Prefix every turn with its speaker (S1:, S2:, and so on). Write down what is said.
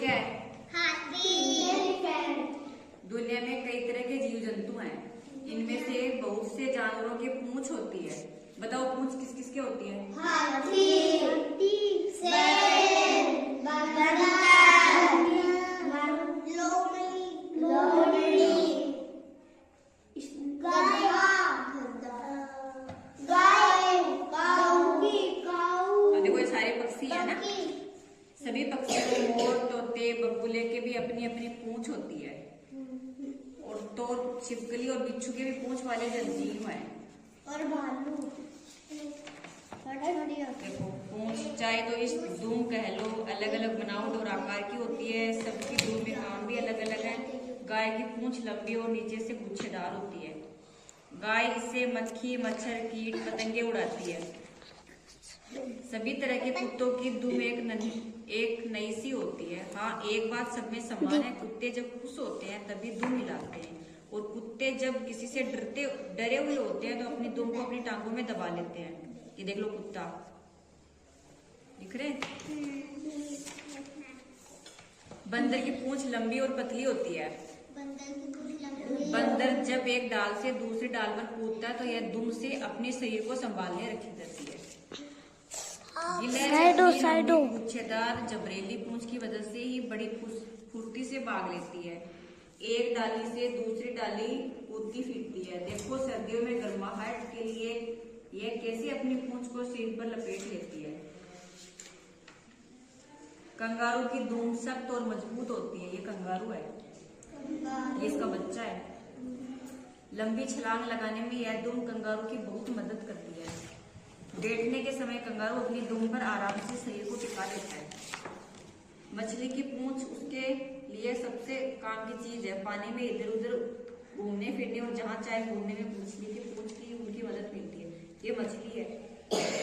S1: क्या है?
S2: हाथी।
S1: दुनिया में कई तरह के जीव जंतु हैं। इनमें से बहुत से जानवरों की पूंछ होती है। बताओ पूंछ किस किस की होती है?
S2: हाथी, शेर, बंदर, लोमड़ी, गाय, काऊ।
S1: देखो ये सारे पक्षी है ना। सभी पक्षियों, मोर, तोते, बगुले के भी अपनी अपनी पूंछ होती है। और तो छिपकली और बिच्छू के भी पूंछ वाले जीव हैं।
S2: और भालू।
S1: देखो पूंछ चाहे तो इस दुम कह लो, अलग अलग बनावट और आकार की होती है। सबकी दुम में काम भी अलग अलग है। गाय की पूंछ लंबी और नीचे से गुच्छेदार होती है। गाय इससे मक्खी, मच्छर, कीट, पतंगे उड़ाती है। सभी तरह के कुत्तों की दुम एक नई सी होती है। हाँ, एक बात सब में समान है, कुत्ते जब खुश होते हैं तभी दुम हिलाते हैं, और कुत्ते जब किसी से डरे हुए होते हैं तो अपनी दुम को अपनी टांगों में दबा लेते हैं। ये देख लो कुत्ता, दिख रहे? बंदर की पूंछ लंबी और पतली होती है। बंदर जब एक डाल से दूसरी डाल पर कूदता है तो यह दुम से अपने शरीर को संभालने रखी जाती है। गुच्छेदार जबरीली पूंछ की वजह से ही बड़ी फुर्ती से भाग लेती है। एक डाली से दूसरी डाली कूदती फिरती है। देखो सर्दियों में गर्माहट के लिए यह कैसे अपनी पूंछ को सिर पर लपेट लेती है। कंगारू की दुम सख्त और मजबूत होती है। ये कंगारू है, ये इसका बच्चा है। लंबी छलांग लगाने में यह दुम कंगारू की बहुत मदद करती है। बैठने के समय कंगारू अपनी दुम पर आराम से शरीर को टिका लेता है। मछली की पूंछ उसके लिए सबसे काम की चीज है। पानी में इधर उधर घूमने फिरने और जहाँ चाहे घूमने में मछली की पूंछ की उनकी मदद मिलती है। ये मछली